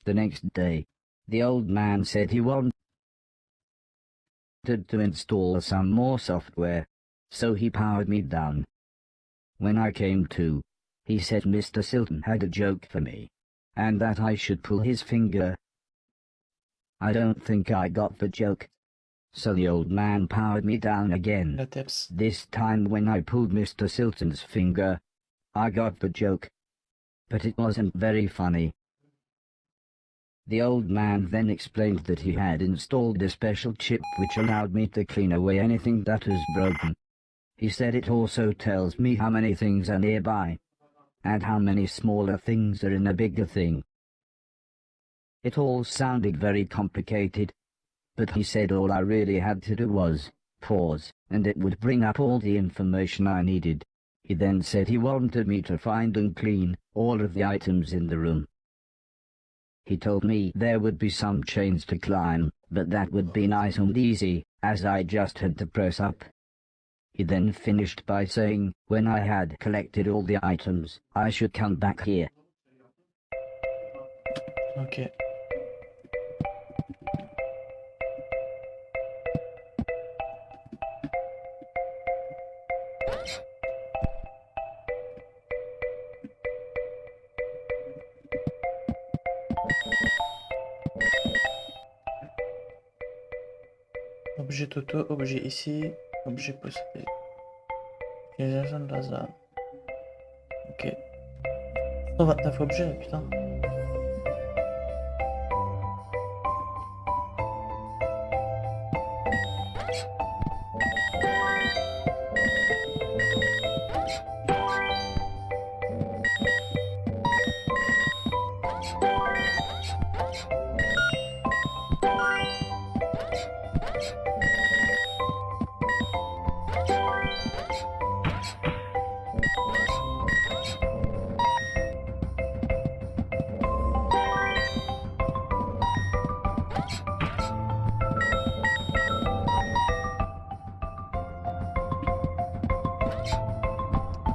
The next day, the old man said he wanted to install some more software, so he powered me down. When I came to, he said Mr. Silton had a joke for me, and that I should pull his finger. I don't think I got the joke, so the old man powered me down again. This time when I pulled Mr. Silton's finger, I got the joke, but it wasn't very funny. The old man then explained that he had installed a special chip which allowed me to clean away anything that was broken. He said it also tells me how many things are nearby, and how many smaller things are in a bigger thing. It all sounded very complicated, but he said all I really had to do was pause, and it would bring up all the information I needed. He then said he wanted me to find and clean all of the items in the room. He told me there would be some chains to climb, but that would be nice and easy, as I just had to press up. He then finished by saying, when I had collected all the items, I should come back here. Ok. Objet Toto, objet ici, objet possédé. Utilisation de laser. Ok. 129 objets, putain.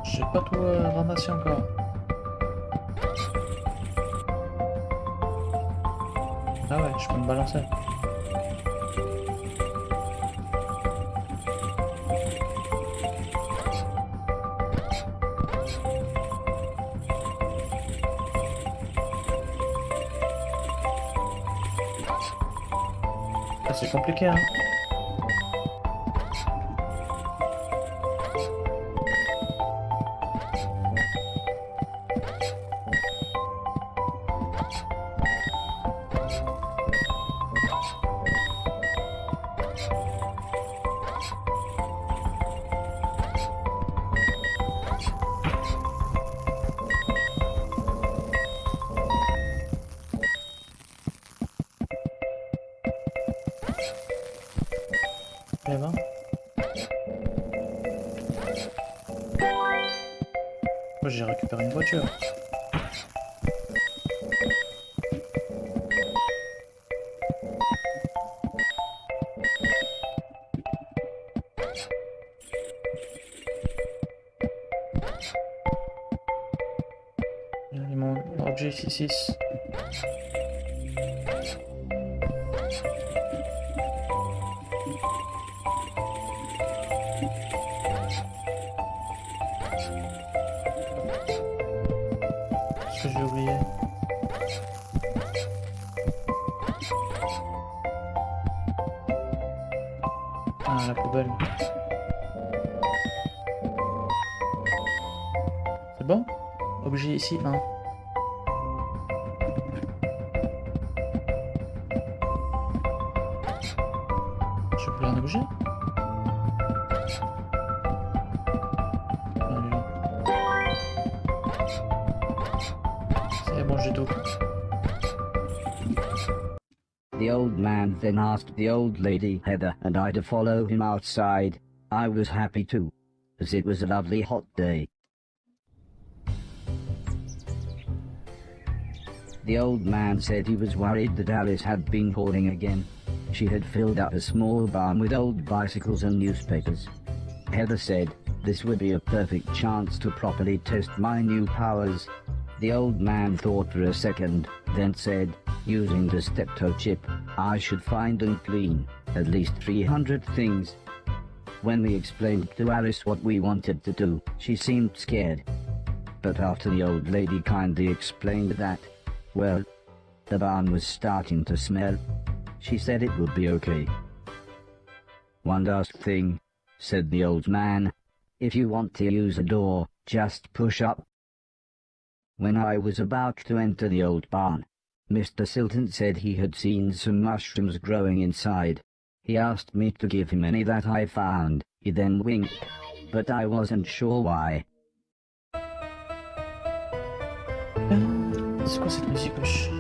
J'ai pas tout ramassé encore. Ah ouais, je peux me balancer. Ah, c'est compliqué, hein. Eh ben. Moi j'ai récupéré une voiture. Mon objet 6. Ce que j'ai oublié. Ah, la poubelle. C'est bon? Objet ici, 1. J'ai plus un objet? C'est bon, j'ai tout. The old man then asked the old lady Heather and I to follow him outside. I was happy too, as it was a lovely hot day. The old man said he was worried that Alice had been calling again. She had filled up a small barn with old bicycles and newspapers. Heather said this would be a perfect chance to properly test my new powers. The old man thought for a second, then said, Using the steptoe chip, I should find and clean at least 300 things. When we explained to Alice what we wanted to do, she seemed scared. But after the old lady kindly explained that, well, the barn was starting to smell, she said it would be okay. "One last thing," said the old man. "If you want to use a door, just push up." When I was about to enter the old barn, Mr. Silton said he had seen some mushrooms growing inside. He asked me to give him any that I found. He then winked, but I wasn't sure why. C'est quoi cette musique, wesh?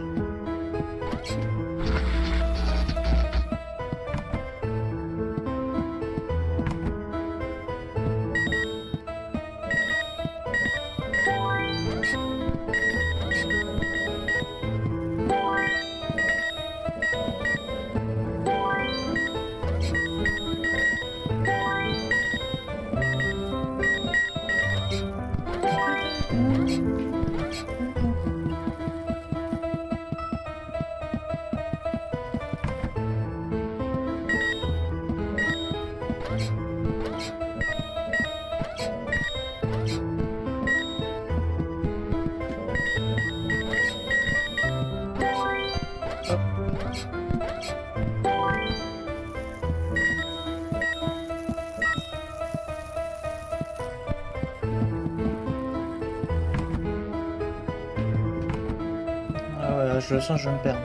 Ah ouais, je le sens, je vais me perdre.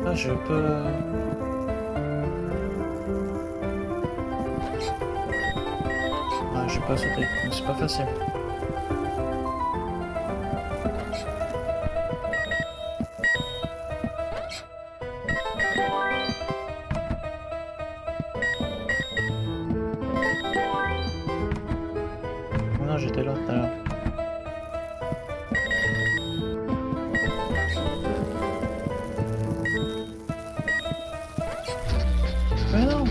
Là, je peux... Ah, j'ai pas sauté, mais c'est pas facile. Non, j'étais là tout à l'heure. Mais non!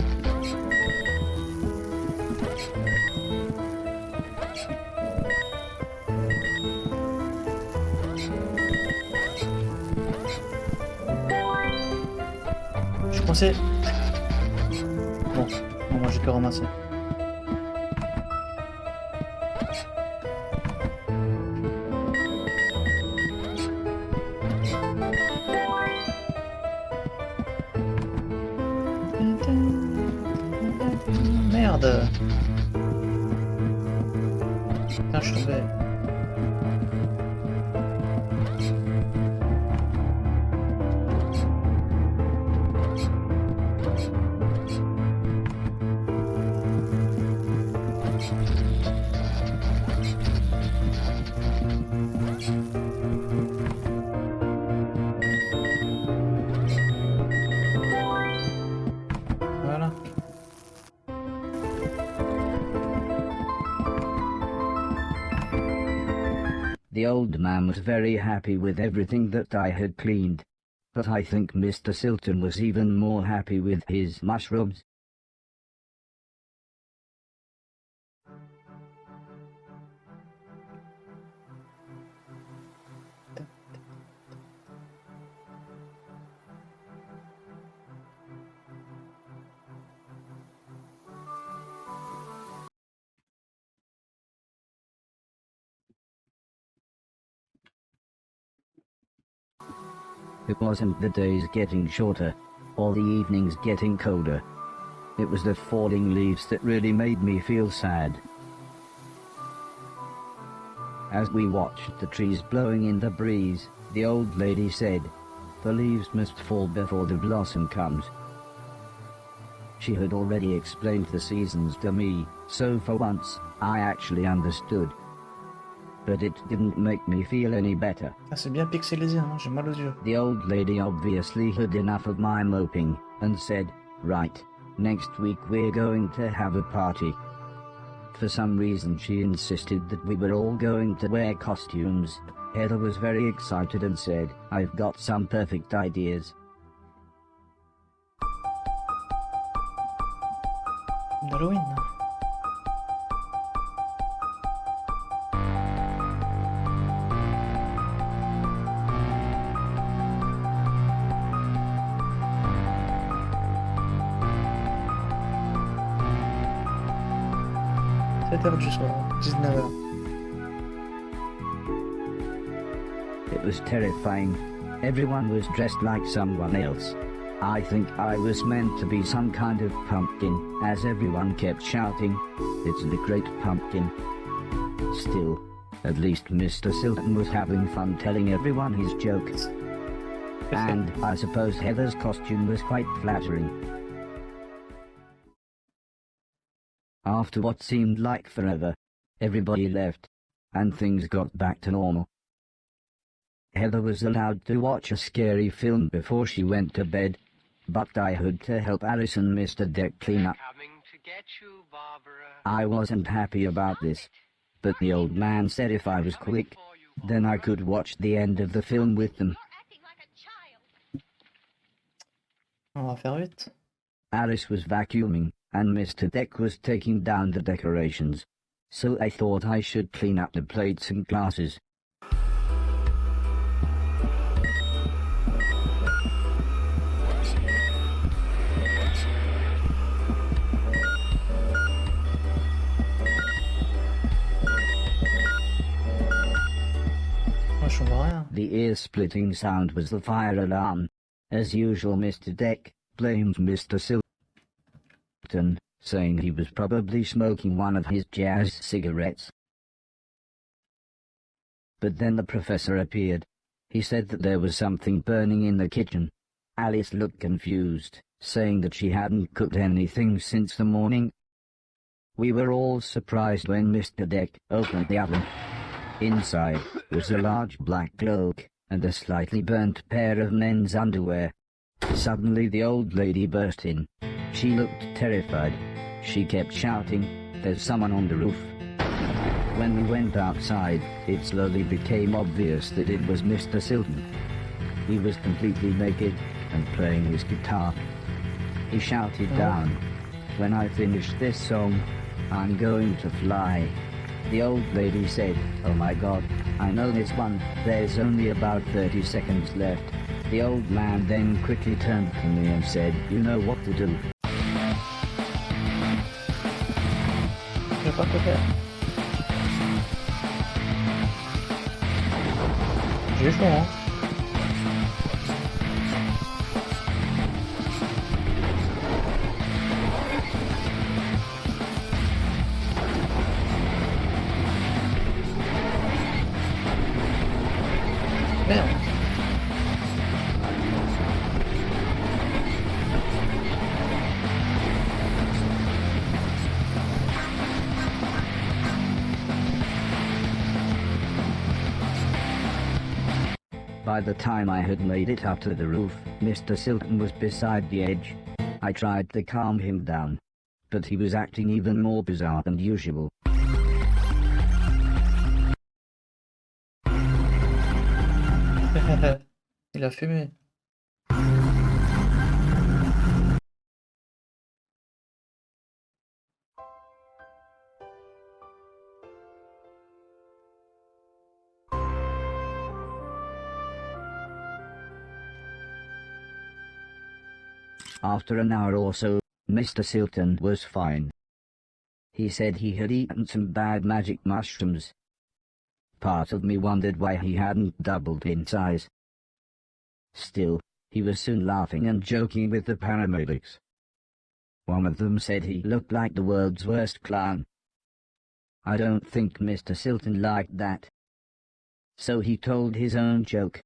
Je pensais... Bon, moi j'ai que ramasser. Merde! Putain, je suis tombé. Voilà. The old man was very happy with everything that I had cleaned, but I think Mr. Silton was even more happy with his mushrooms. It wasn't the days getting shorter, or the evenings getting colder. It was the falling leaves that really made me feel sad. As we watched the trees blowing in the breeze, the old lady said, "The leaves must fall before the blossom comes." She had already explained the seasons to me, so for once, I actually understood. But it didn't make me feel any better. Ah, c'est bien pixelisé, hein, j'ai mal aux yeux. The old lady obviously had enough of my moping, and said, "Right, next week we're going to have a party." For some reason she insisted that we were all going to wear costumes. Heather was very excited and said, "I've got some perfect ideas." film d'Halloween. Du soir, 19h. It was terrifying. Everyone was dressed like someone else. I think I was meant to be some kind of pumpkin, as everyone kept shouting, "It's the Great Pumpkin." Still, at least Mr. Silton was having fun telling everyone his jokes. And I suppose Heather's costume was quite flattering. After what seemed like forever, everybody left, and things got back to normal. Heather was allowed to watch a scary film before she went to bed, but I had to help Alice and Mr. Deck clean up. I wasn't happy about this, but the old man said if I was quick, then I could watch the end of the film with them. On va faire vite. Alice was vacuuming, and Mr. Deck was taking down the decorations, so I thought I should clean up the plates and glasses. Moi je vois rien. The ear-splitting sound was the fire alarm. As usual, Mr. Deck blamed Mr. Silton, saying he was probably smoking one of his jazz cigarettes. But then the professor appeared. He said that there was something burning in the kitchen. Alice looked confused, saying that she hadn't cooked anything since the morning. We were all surprised when Mr. Deck opened the oven. Inside was a large black cloak and a slightly burnt pair of men's underwear. Suddenly the old lady burst in. She looked terrified. She kept shouting, "There's someone on the roof." When we went outside, it slowly became obvious that it was Mr. Silton. He was completely naked and playing his guitar. He shouted down, "When I finish this song, I'm going to fly." The old lady said, "Oh my God, I know this one. There's only about 30 seconds left." The old man then quickly turned to me and said, "You know what to do." Je sais pas quoi faire. J'ai chaud, hein. Merde. By the time I had made it up to the roof, Mr. Silton was beside the edge. I tried to calm him down, but he was acting even more bizarre than usual. Il a fumé. After an hour or so, Mr. Silton was fine. He said he had eaten some bad magic mushrooms. Part of me wondered why he hadn't doubled in size. Still, he was soon laughing and joking with the paramedics. One of them said he looked like the world's worst clown. I don't think Mr. Silton liked that. So he told his own joke.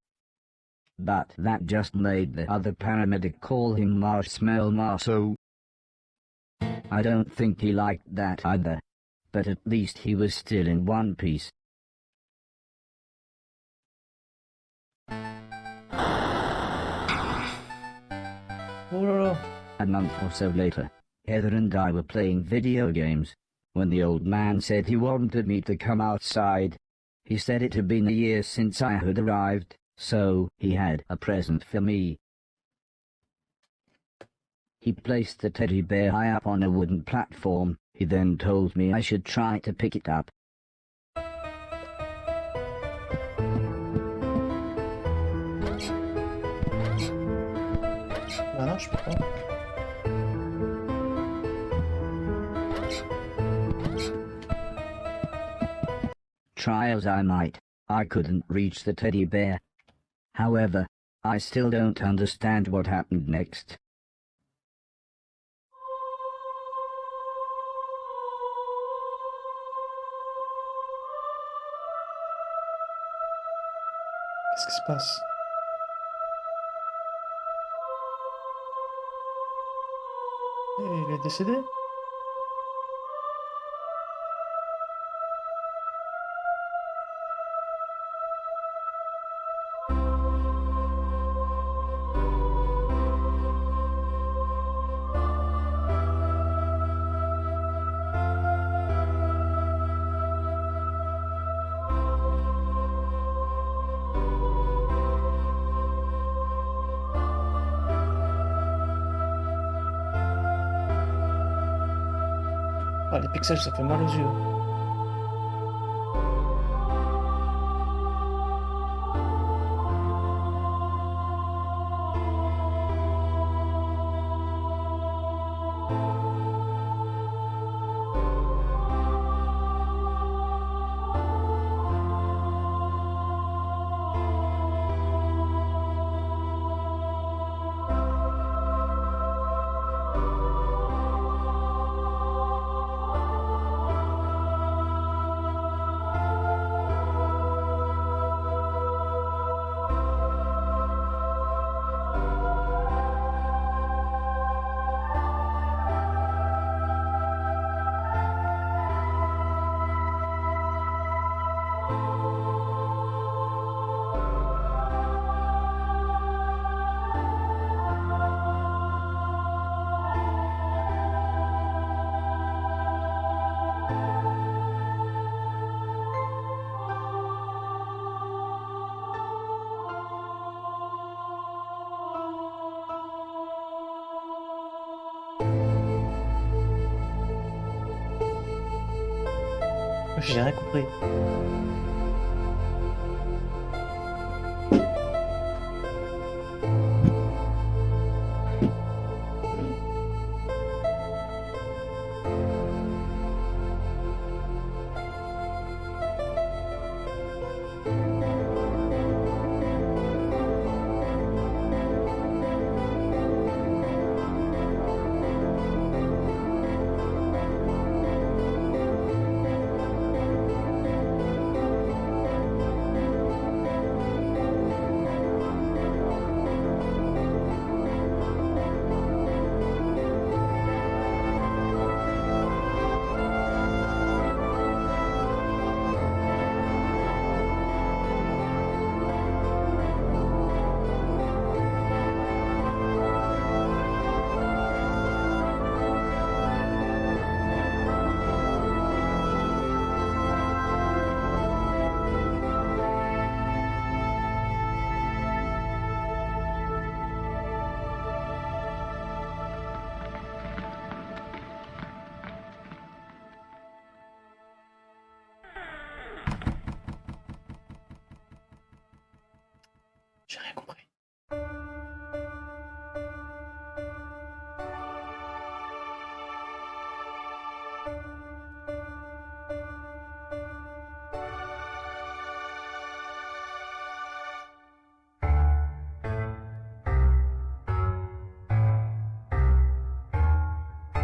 But that just made the other paramedic call him Marshmallow Marceau. I don't think he liked that either, but at least he was still in one piece. Oh là là. A month or so later, Heather and I were playing video games, when the old man said he wanted me to come outside. He said it had been a year since I had arrived, so he had a present for me. He placed the teddy bear high up on a wooden platform. He then told me I should try to pick it up. Bah non, je peux pas. Try as I might, I couldn't reach the teddy bear. However, I still don't understand what happened next. Qu'est-ce qui se passe? Il est décédé? Ah, les pixels, ça fait mal aux yeux. J'ai rien compris. J'ai rien compris.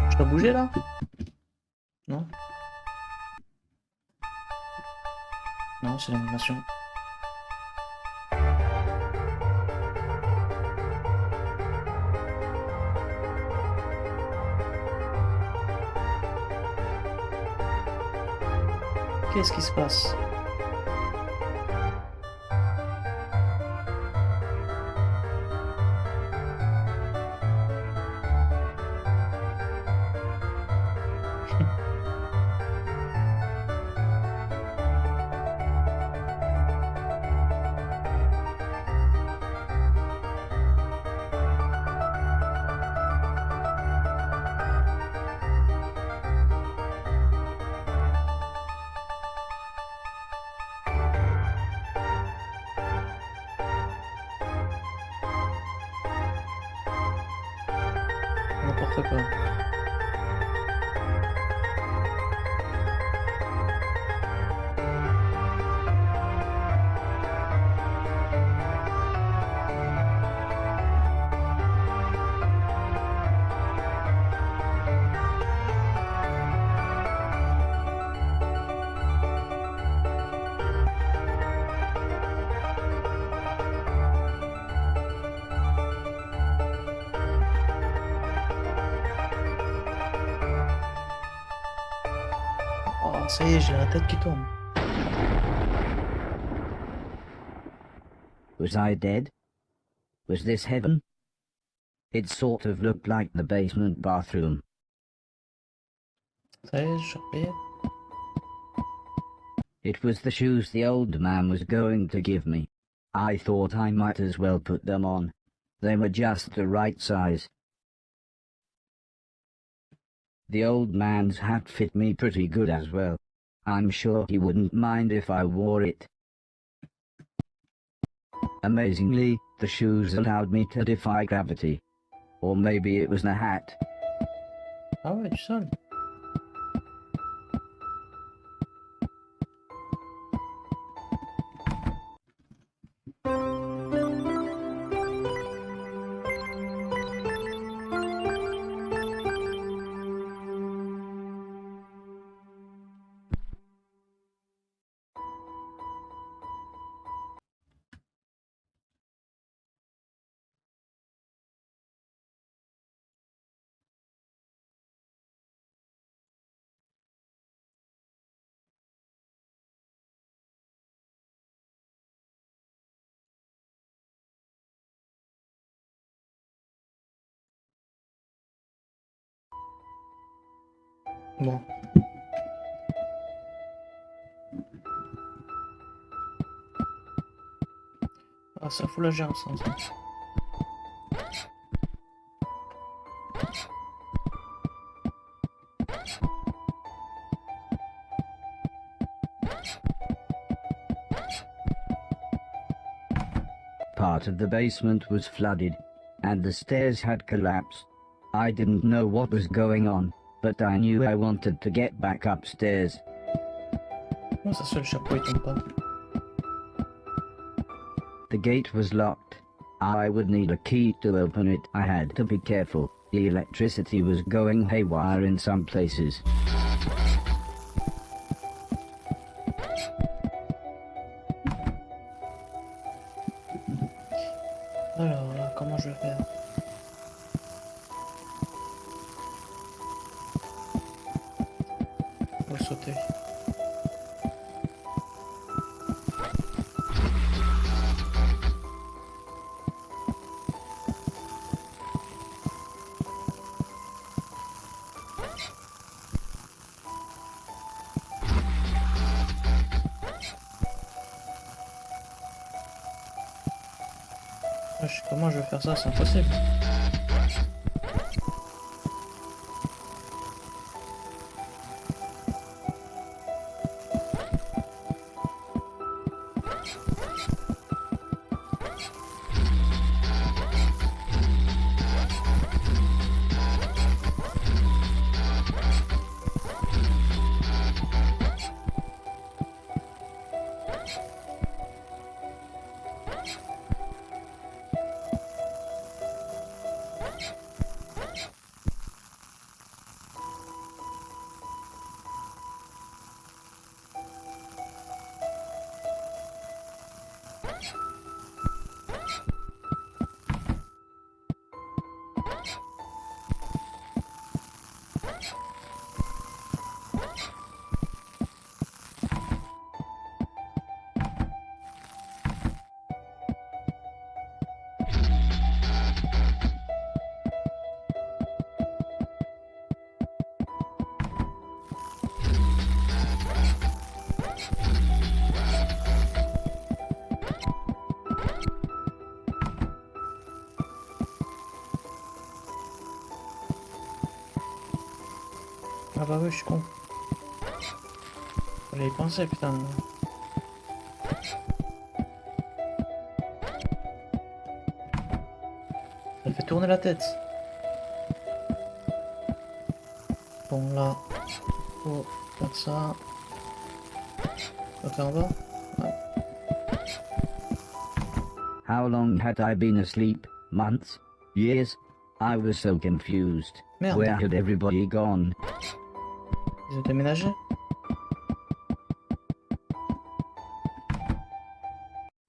Je dois bouger là? Non? Non, c'est l'animation. Qu'est-ce qui se passe? n'importe quoi. Oh, ça y est, j'ai la tête qui tourne. Was I dead? Was this heaven? It sort of looked like the basement bathroom. Ça y est, je suis repayé. It was the shoes the old man was going to give me. I thought I might as well put them on. They were just the right size. The old man's hat fit me pretty good as well. I'm sure he wouldn't mind if I wore it. Amazingly, the shoes allowed me to defy gravity. Or maybe it was the hat. Ah ouais, du sol. Bon. Ah, ça fout la gerbe, ça. Part of the basement was flooded, and the stairs had collapsed. I didn't know what was going on, but I knew I wanted to get back upstairs. Comment ça se fait, le chapeau il tombe pas? The gate was locked. I would need a key to open it. I had to be careful. The electricity was going haywire in some places. Alors là, comment je vais faire? Faut sauter. Comment je vais faire ça? C'est impossible. Ah bah oui, je suis con. Fallait y penser, putain. Ça fait tourner la tête. Bon, là, faut faire ça. Ok, en bas. Ouais. How long had I been asleep? Months? Years? I was so confused. Merde. Where had everybody gone? Ils ont déménagé.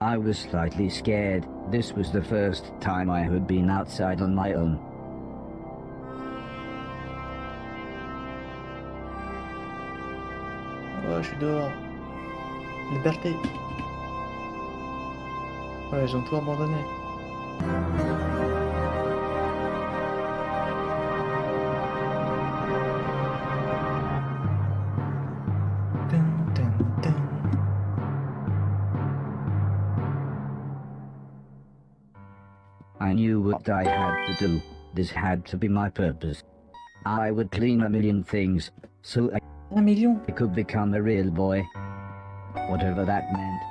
I was slightly scared. This was the first time I had been outside on my own. Ouais, je suis dehors. Liberté. Ouais, ils ont tout abandonné. Dun, dun, dun. I knew what I had to do. This had to be my purpose. I would clean a million things, so 1 million. I could become a real boy. Whatever that meant.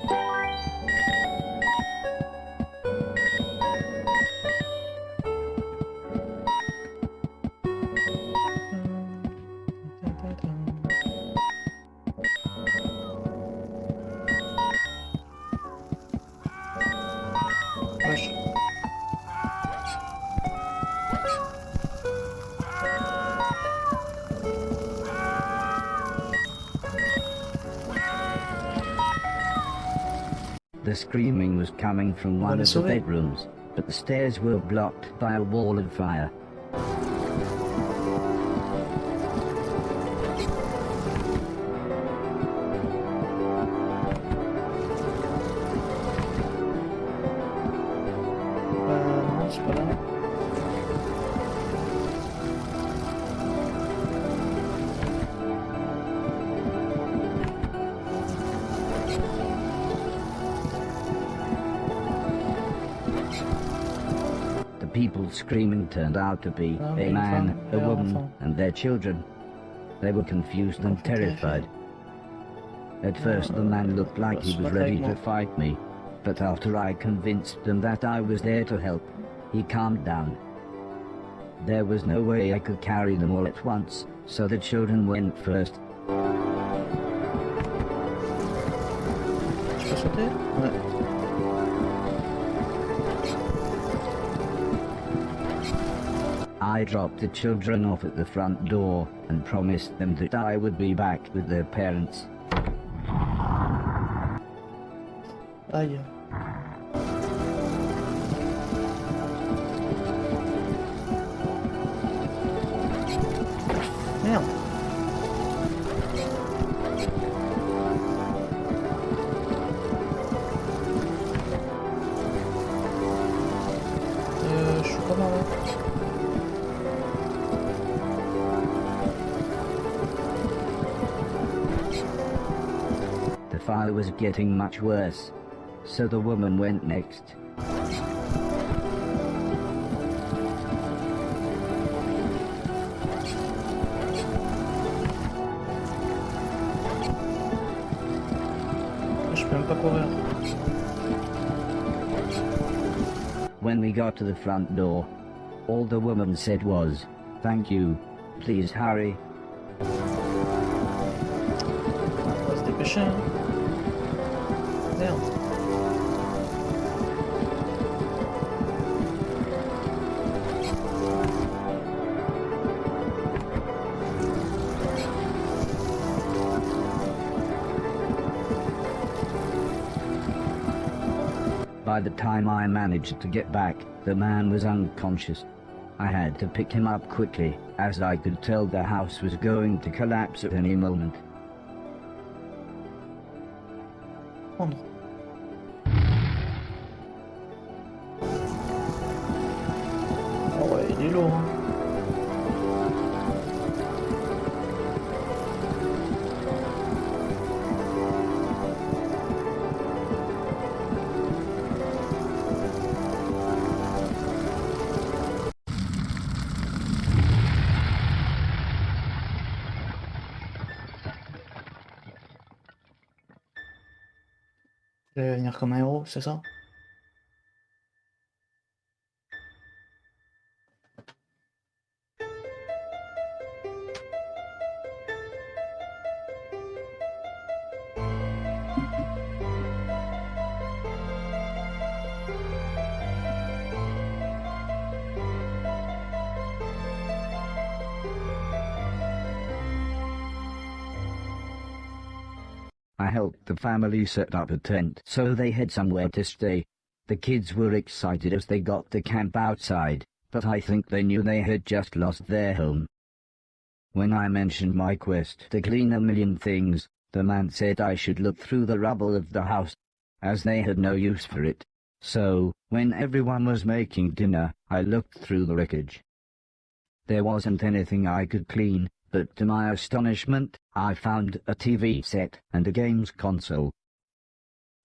Wesh. The screaming was coming from one of the bedrooms, but the stairs were blocked by a wall of fire. Non, c'est pas là. The people screaming turned out to be a man, a woman, and their children. They were confused and terrified. At first the man looked like he was ready to fight me, but after I convinced them that I was there to help, he calmed down. There was no way I could carry them all at once, so the children went first. Je peux sauter? Ouais. I dropped the children off at the front door and promised them that I would be back with their parents. Aïe. Merde. Je suis pas mal là. The fire was getting much worse, so the woman went next. Je peux même pas courir. When we got to the front door, all the woman said was, "Thank you. Please hurry." On va se dépêcher. Hein. Merde. By the time I managed to get back, the man was unconscious. I had to pick him up quickly, as I could tell the house was going to collapse at any moment. Prendre. Oh ouais, il est lourd. Hein. Je vais venir comme un héros, c'est ça? I helped the family set up a tent so they had somewhere to stay. The kids were excited as they got to camp outside, but I think they knew they had just lost their home. When I mentioned my quest to clean a million things, the man said I should look through the rubble of the house, as they had no use for it. So, when everyone was making dinner, I looked through the wreckage. There wasn't anything I could clean, but to my astonishment, I found a TV set and a games console.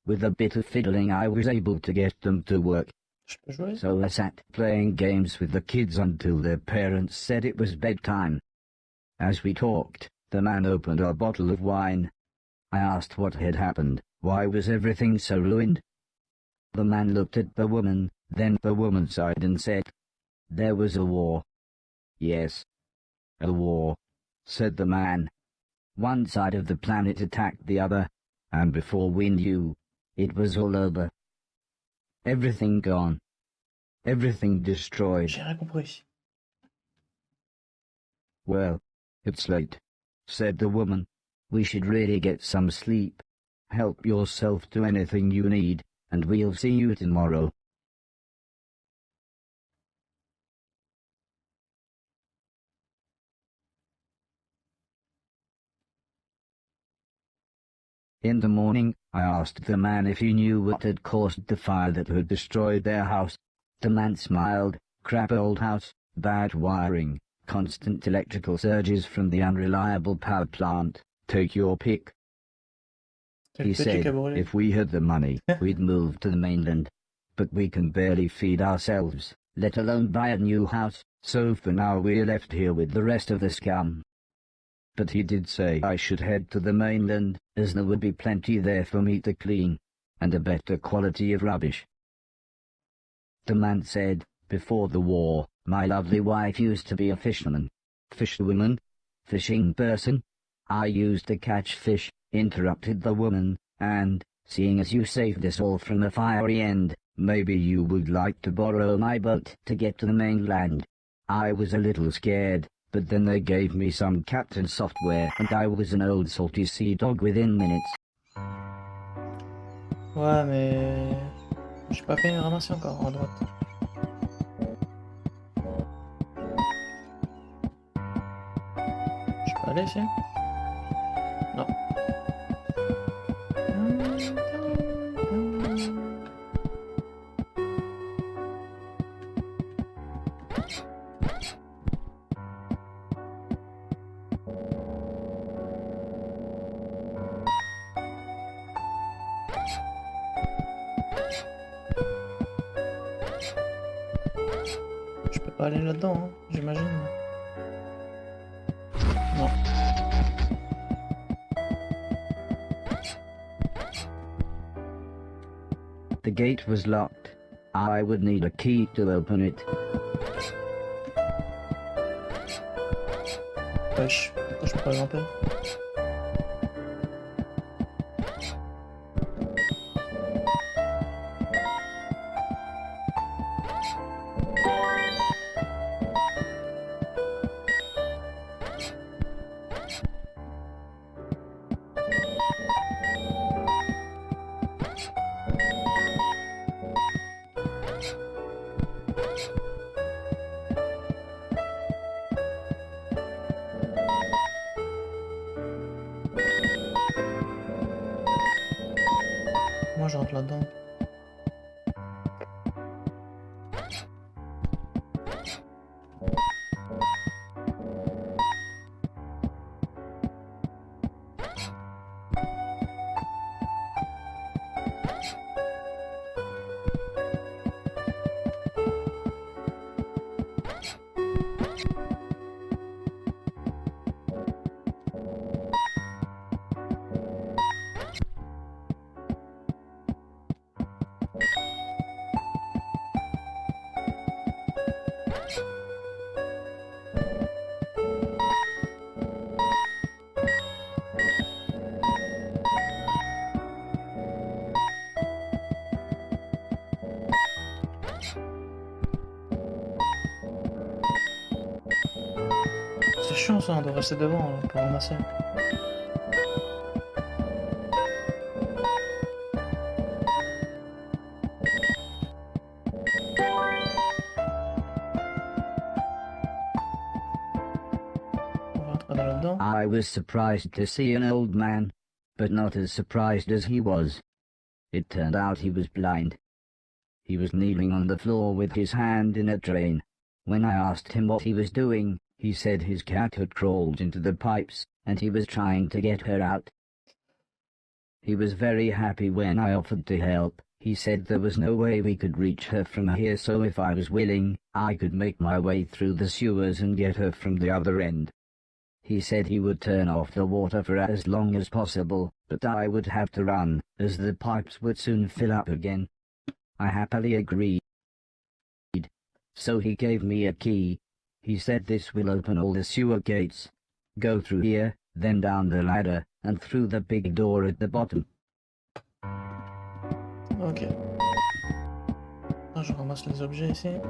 With a bit of fiddling I was able to get them to work. Je peux jouer? So I sat playing games with the kids until their parents said it was bedtime. As we talked, the man opened a bottle of wine. I asked what had happened. Why was everything so ruined? The man looked at the woman, then the woman sighed and said, "There was a war." "Yes, a war," said the man. One side of the planet attacked the other, and before we knew, it was all over. Everything gone. Everything destroyed. J'ai rien compris. "Well, it's late," said the woman. "We should really get some sleep. Help yourself to anything you need, and we'll see you tomorrow." In the morning, I asked the man if he knew what had caused the fire that had destroyed their house. The man smiled. "Crap old house, bad wiring, constant electrical surges from the unreliable power plant. Take your pick." C'est le He petit said, qui a brûlé. if we had the money, we'd move to the mainland. But we can barely feed ourselves, let alone buy a new house, so for now we're left here with the rest of the scum. But he did say I should head to the mainland, as there would be plenty there for me to clean, and a better quality of rubbish. The man said, "Before the war, my lovely wife used to be a fisherman." "Fisherwoman? Fishing person?" "I used to catch fish," interrupted the woman, "and, seeing as you saved us all from the fiery end, maybe you would like to borrow my boat to get to the mainland." I was a little scared, but then they gave me some captain software and I was an old salty sea dog within minutes. Ouais, mais... J'ai pas fait une ramasser encore, à droite. Je peux aller ici? Non. Je peux pas aller là-dedans, hein, j'imagine. Non. The gate was locked. I would need a key to open it. Wesh, pourquoi je peux pas grimper? Moi je rentre là-dedans. C'est chiant ça, on doit rester devant là, pour ramasser. dedans? I was surprised to see an old man, but not as surprised as he was. It turned out he was blind. He was kneeling on the floor with his hand in a drain. When I asked him what he was doing, he said his cat had crawled into the pipes, and he was trying to get her out. He was very happy when I offered to help. He said there was no way we could reach her from here, so if I was willing, I could make my way through the sewers and get her from the other end. He said he would turn off the water for as long as possible, but I would have to run, as the pipes would soon fill up again. I happily agreed. So he gave me a key. He said this will open all the sewer gates. Go through here, then down the ladder, and through the big door at the bottom. Ok. Ah, je ramasse les objets ici.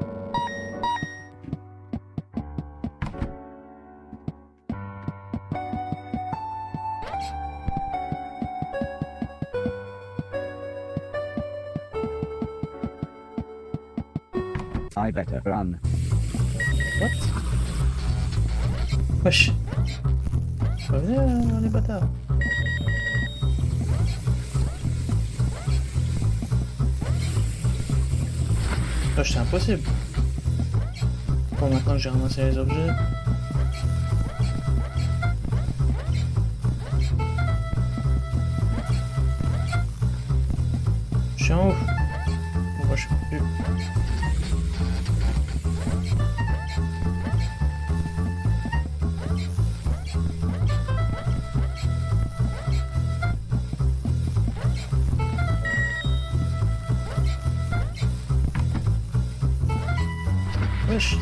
I better run. What? Wesh. Revenez les bâtards. Wesh, c'est impossible. Bon, maintenant que j'ai ramassé les objets. Je suis en haut. Bon, bah, je peux plus. Wesh.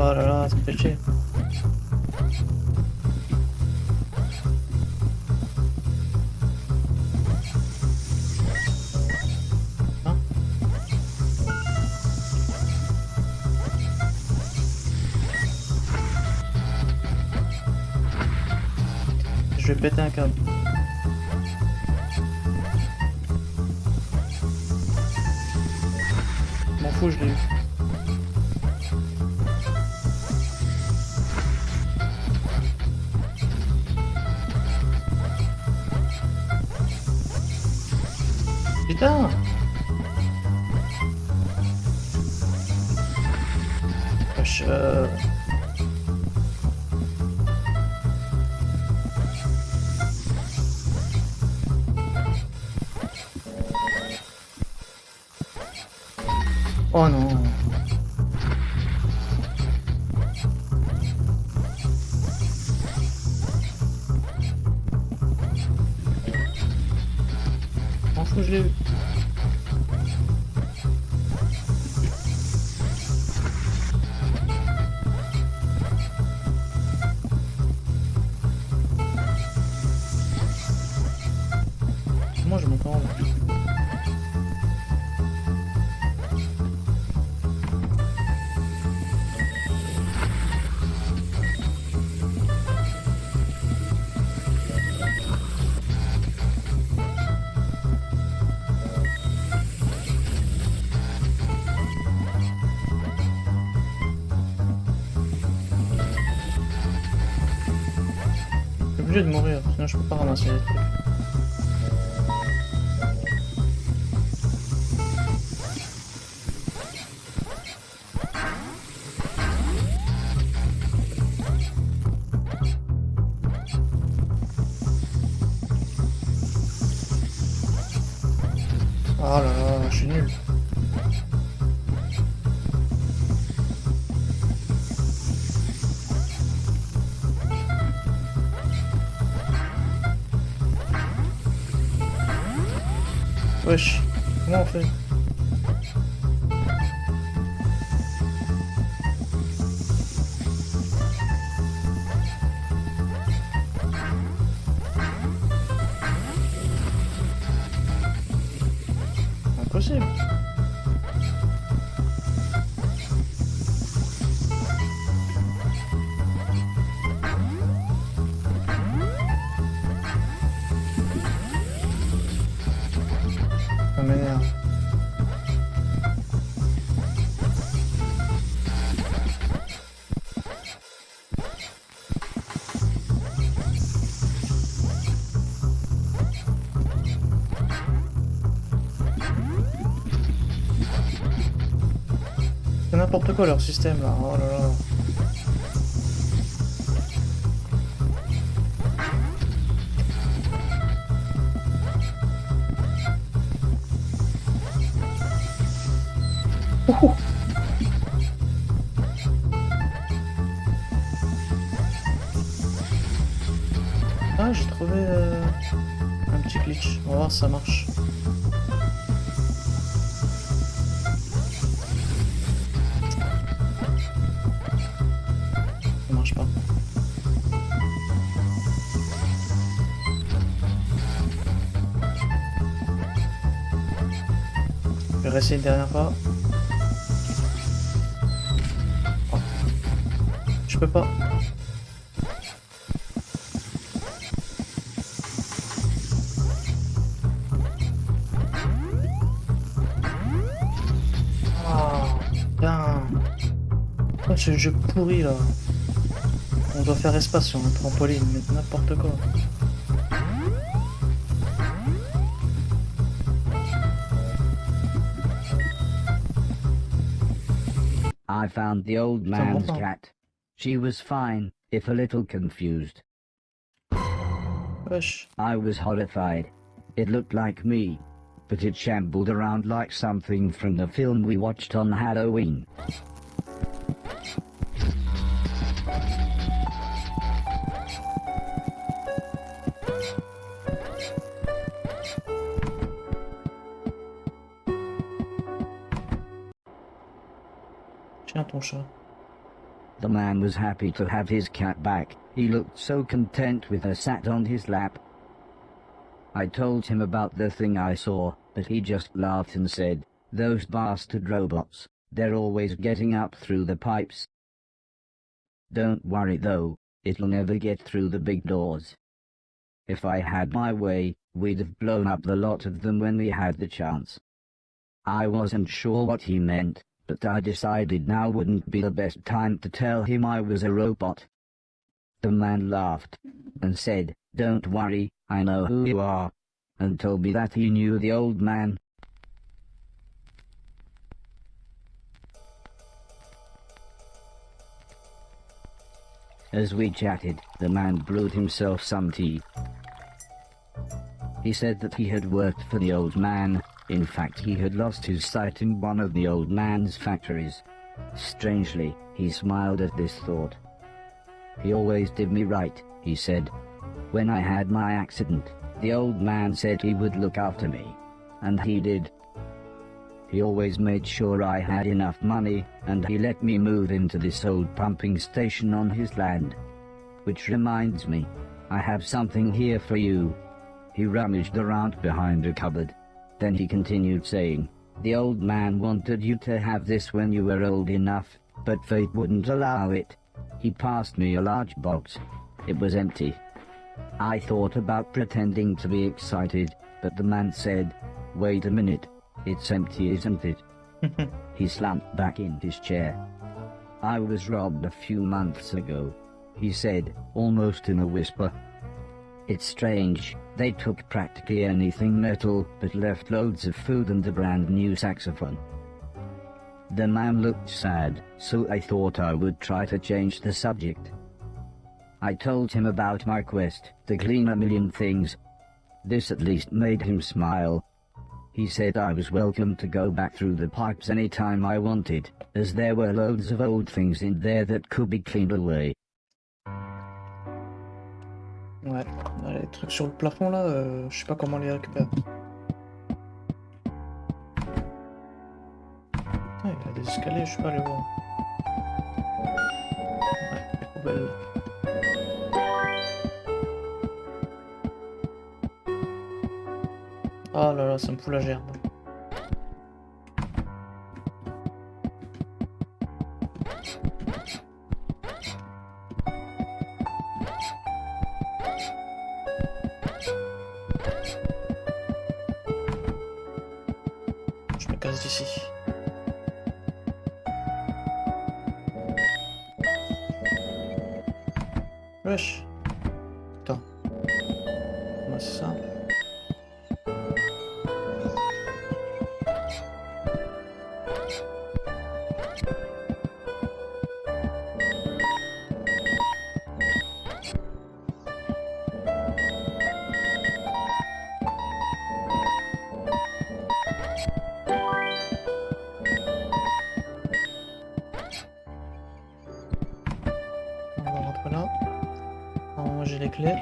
Oh là là, ça me fait chier. Je vais péter un câble. M'en fous, je l'ai eu. Putain! Wesh, oh non. M'en fous, je l'ai eu. Comment je monte en haut? Je suis obligé de mourir, sinon je peux pas ramasser les trucs. Oh là là, je suis nul. Wesh, comment on fait? Impossible. n'importe quoi leur système là, oh là là. Ouhou. Ah, j'ai trouvé un petit glitch. On va voir si ça marche. Ça marche pas. Je vais réessayer une dernière fois. Oh. Je peux pas. Oh, ce jeu pourri là. On doit faire espace sur un trampoline, mais n'importe quoi. I found the old man's cat. She was fine, if a little confused. Wesh. I was horrified. It looked like me, but it shambled around like something from the film we watched on Halloween. Tiens ton chat. The man was happy to have his cat back. He looked so content with her sat on his lap. I told him about the thing I saw, but he just laughed and said, "Those bastard robots, they're always getting up through the pipes. Don't worry though, it'll never get through the big doors. If I had my way, we'd have blown up the lot of them when we had the chance." I wasn't sure what he meant, but I decided now wouldn't be the best time to tell him I was a robot. The man laughed and said, "Don't worry, I know who you are," and told me that he knew the old man. As we chatted, the man brewed himself some tea. He said that he had worked for the old man. In fact, he had lost his sight in one of the old man's factories. Strangely, he smiled at this thought. "He always did me right," he said. "When I had my accident, the old man said he would look after me. And he did. He always made sure I had enough money, and he let me move into this old pumping station on his land. Which reminds me, I have something here for you." He rummaged around behind a cupboard. Then he continued saying, "The old man wanted you to have this when you were old enough, but fate wouldn't allow it." He passed me a large box. It was empty. I thought about pretending to be excited, but the man said, "Wait a minute, it's empty, isn't it?" He slumped back in his chair. "I was robbed a few months ago," he said, almost in a whisper. "It's strange, they took practically anything metal, but left loads of food and a brand new saxophone." The man looked sad, so I thought I would try to change the subject. I told him about my quest to clean a million things. This at least made him smile. He said I was welcome to go back through the pipes any time I wanted, as there were loads of old things in there that could be cleaned away. Ouais, les trucs sur le plafond là, je sais pas comment les récupérer. Ah, il y a des escaliers, je sais pas aller voir. Ouais, les poubelles. Oh là là, ça me fout la gerbe. Je me casse d'ici. Wesh. Attends. Ouais, c'est ça. clé.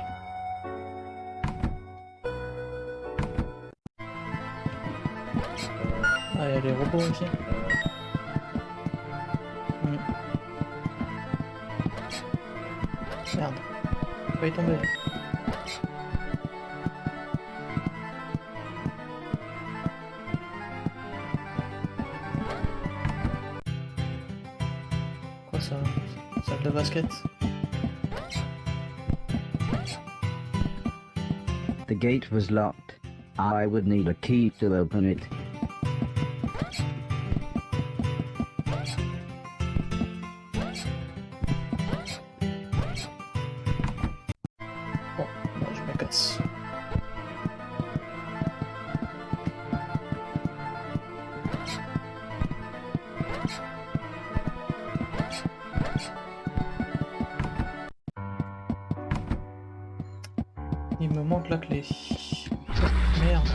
Ah, il y a les robots aussi. Merde. Faut pas y tomber. Quoi ça? Salle de basket? The gate was locked. I would need a key to open it. Bon, moi je me casse. Il me manque la clé. Merde.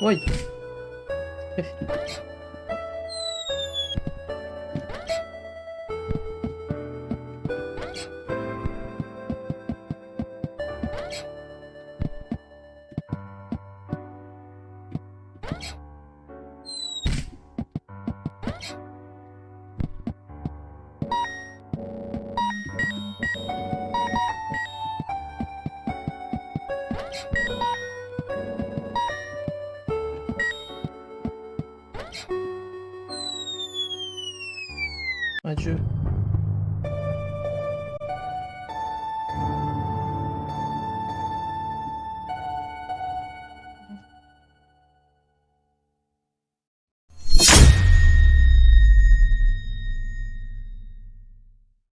Oui.